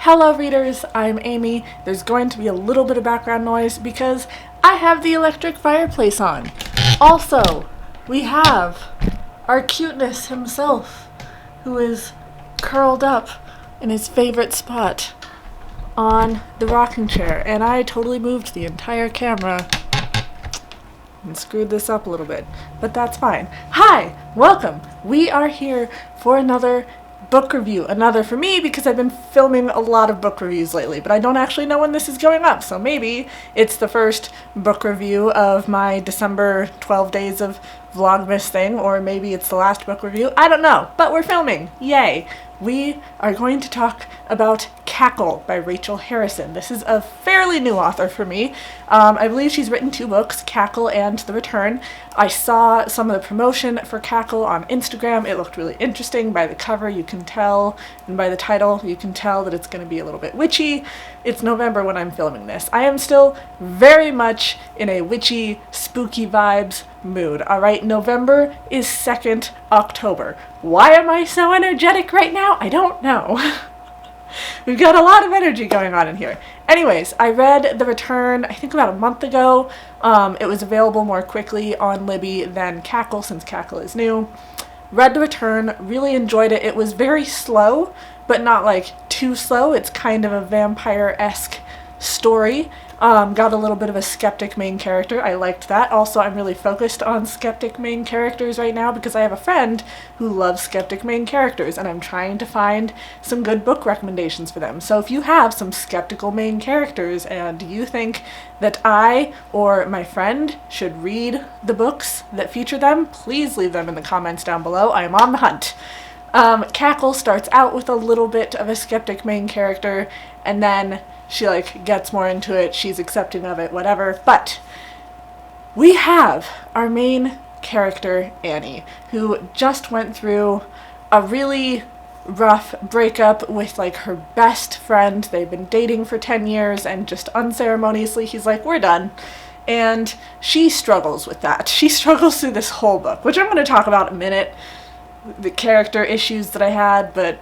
Hello readers, I'm Amy. There's going to be a little bit of background noise because I have the electric fireplace on. Also, we have our cuteness himself, who is curled up in his favorite spot on the rocking chair, and I totally moved the entire camera and screwed this up a little bit, but that's fine. Hi, welcome. We are here for another book review. Another for me because I've been filming a lot of book reviews lately, but I don't actually know when this is going up, so maybe it's the first book review of my December 12 days of Vlogmas thing, or maybe it's the last book review. I don't know, but we're filming. Yay! We are going to talk about Cackle by Rachel Harrison. This is a fairly new author for me. I believe she's written 2 books, Cackle and The Return. I saw some of the promotion for Cackle on Instagram. It looked really interesting. By the cover you can tell, and by the title you can tell that it's going to be a little bit witchy. It's November when I'm filming this. I am still very much in a witchy, spooky vibes mood. Alright, November is 2nd October. Why am I so energetic right now? I don't know. We've got a lot of energy going on in here. Anyways, I read The Return, I think about a month ago. It was available more quickly on Libby than Cackle, since Cackle is new. Read The Return, really enjoyed it. It was very slow, but not like too slow. It's kind of a vampire-esque story. Got a little bit of a skeptic main character. I liked that. Also, I'm really focused on skeptic main characters right now because I have a friend who loves skeptic main characters, and I'm trying to find some good book recommendations for them. So if you have some skeptical main characters and you think that I or my friend should read the books that feature them, please leave them in the comments down below. I am on the hunt. Cackle starts out with a little bit of a skeptic main character, and then she gets more into it, she's accepting of it, whatever. But we have our main character, Annie, who just went through a really rough breakup with her best friend. They've been dating for 10 years, and just unceremoniously he's like, we're done. And she struggles with that. She struggles through this whole book, which I'm going to talk about in a minute, the character issues that I had, but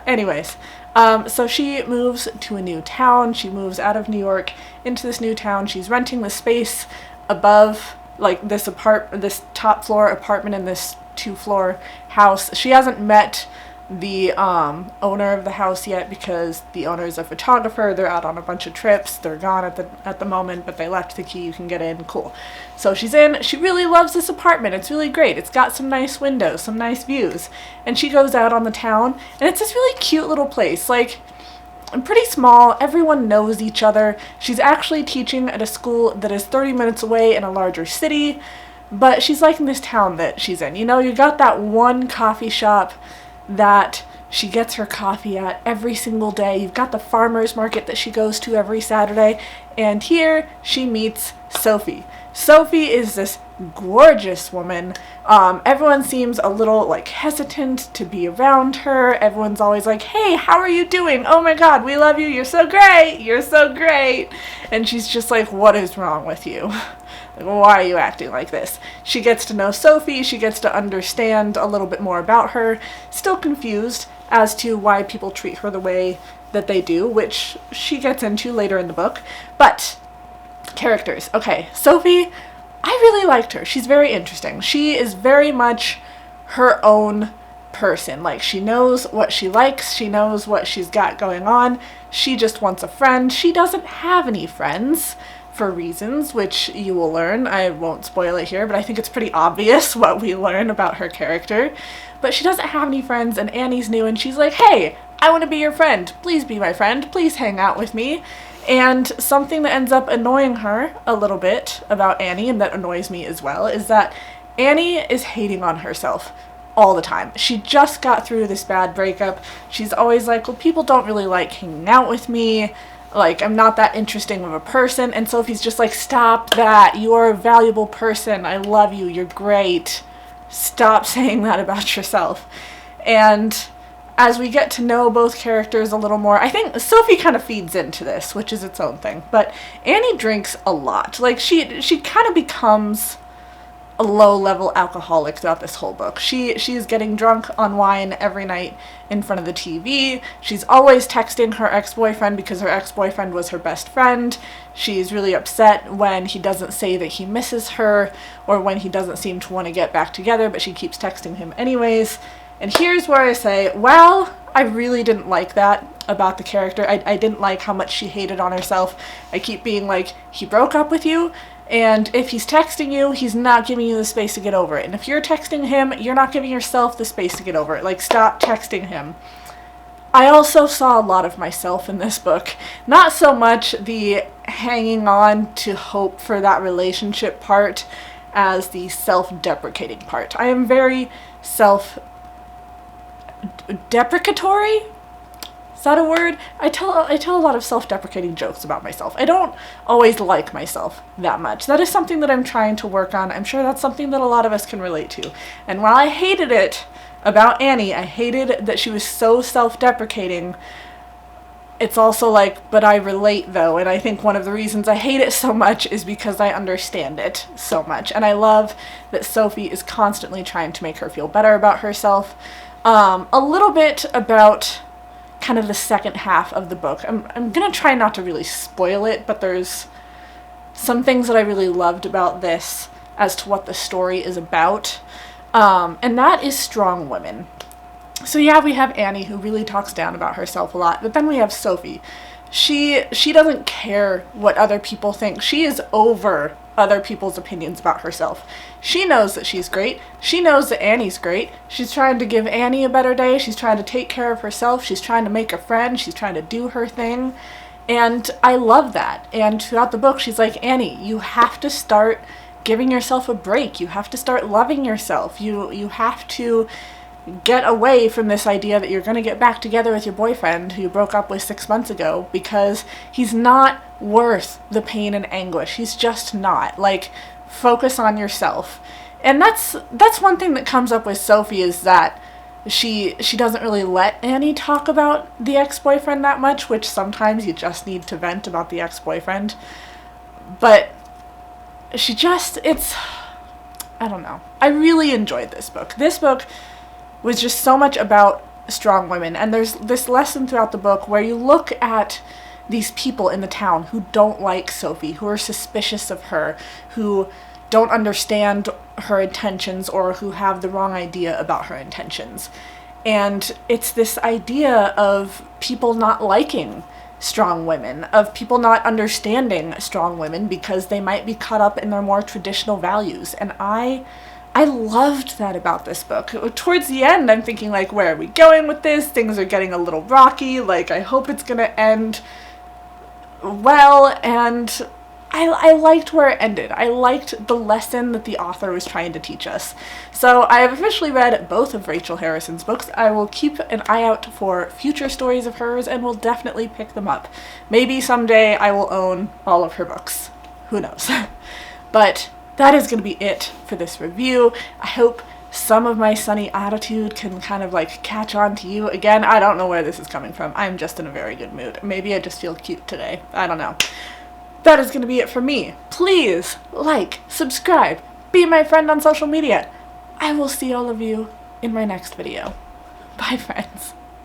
anyways. So she moves to a new town. She moves out of New York into this new town. She's renting the space above, this top floor apartment in this 2-floor house. She hasn't met the owner of the house yet because the owner's a photographer. They're out on a bunch of trips. They're gone at the moment, but they left the key. You can get in. Cool. So she's in. She really loves this apartment. It's really great. It's got some nice windows, some nice views. And she goes out on the town, and it's this really cute little place. Pretty small. Everyone knows each other. She's actually teaching at a school that is 30 minutes away in a larger city, but she's liking this town that she's in. You know, you got that one coffee shop that she gets her coffee at every single day. You've got the farmer's market that she goes to every Saturday, and here she meets Sophie. Sophie is this gorgeous woman. Everyone seems a little hesitant to be around her. Everyone's always like, hey, how are you doing? Oh my god, we love you, you're so great, you're so great. And she's just like, what is wrong with you? Why are you acting like this? She gets to know Sophie, she gets to understand a little bit more about her, still confused as to why people treat her the way that they do, which she gets into later in the book. But, characters. Okay, Sophie, I really liked her. She's very interesting. She is very much her own person. She knows what she likes, she knows what she's got going on, she just wants a friend. She doesn't have any friends, for reasons which you will learn. I won't spoil it here, but I think it's pretty obvious what we learn about her character. But she doesn't have any friends, and Annie's new, and she's like, hey, I want to be your friend. Please be my friend. Please hang out with me. And something that ends up annoying her a little bit about Annie, and that annoys me as well, is that Annie is hating on herself all the time. She just got through this bad breakup. She's always like, well, people don't really like hanging out with me. I'm not that interesting of a person. And Sophie's just like, stop that. You're a valuable person. I love you. You're great. Stop saying that about yourself. And as we get to know both characters a little more, I think Sophie kind of feeds into this, which is its own thing. But Annie drinks a lot. She kind of becomes a low-level alcoholic throughout this whole book. She's getting drunk on wine every night in front of the TV. She's always texting her ex-boyfriend because her ex-boyfriend was her best friend. She's really upset when he doesn't say that he misses her, or when he doesn't seem to want to get back together, but she keeps texting him anyways. And here's where I say, well, I really didn't like that about the character. I didn't like how much she hated on herself. I keep being like, he broke up with you, and if he's texting you, he's not giving you the space to get over it. And if you're texting him, you're not giving yourself the space to get over it. Like, stop texting him. I also saw a lot of myself in this book. Not so much the hanging on to hope for that relationship part as the self-deprecating part. I am very self-deprecatory? Is that a word? I tell a lot of self-deprecating jokes about myself. I don't always like myself that much. That is something that I'm trying to work on. I'm sure that's something that a lot of us can relate to. And while I hated it about Annie, I hated that she was so self-deprecating, it's also like, but I relate though, and I think one of the reasons I hate it so much is because I understand it so much. And I love that Sophie is constantly trying to make her feel better about herself. A little bit about kind of the second half of the book. I'm gonna try not to really spoil it, but there's some things that I really loved about this as to what the story is about, and that is strong women. So yeah, we have Annie, who really talks down about herself a lot, but then we have Sophie. She doesn't care what other people think. She is over other people's opinions about herself. She knows that she's great. She knows that Annie's great. She's trying to give Annie a better day. She's trying to take care of herself. She's trying to make a friend. She's trying to do her thing. And I love that. And throughout the book, she's like, Annie, you have to start giving yourself a break. You have to start loving yourself. You have to get away from this idea that you're going to get back together with your boyfriend who you broke up with 6 months ago, because he's not worth the pain and anguish. He's just not. Like, focus on yourself. And that's one thing that comes up with Sophie, is that she doesn't really let Annie talk about the ex-boyfriend that much, which sometimes you just need to vent about the ex-boyfriend. But I don't know. I really enjoyed this book. This book was just so much about strong women. And there's this lesson throughout the book where you look at these people in the town who don't like Sophie, who are suspicious of her, who don't understand her intentions, or who have the wrong idea about her intentions. And it's this idea of people not liking strong women, of people not understanding strong women because they might be caught up in their more traditional values. And I loved that about this book. Towards the end, I'm thinking, like, where are we going with this? Things are getting a little rocky. Like, I hope it's going to end well. And I liked where it ended. I liked the lesson that the author was trying to teach us. So I have officially read both of Rachel Harrison's books. I will keep an eye out for future stories of hers, and will definitely pick them up. Maybe someday I will own all of her books. Who knows? But that is going to be it for this review. I hope some of my sunny attitude can kind of like catch on to you. Again, I don't know where this is coming from. I'm just in a very good mood. Maybe I just feel cute today. I don't know. That is going to be it for me. Please like, subscribe, be my friend on social media. I will see all of you in my next video. Bye, friends.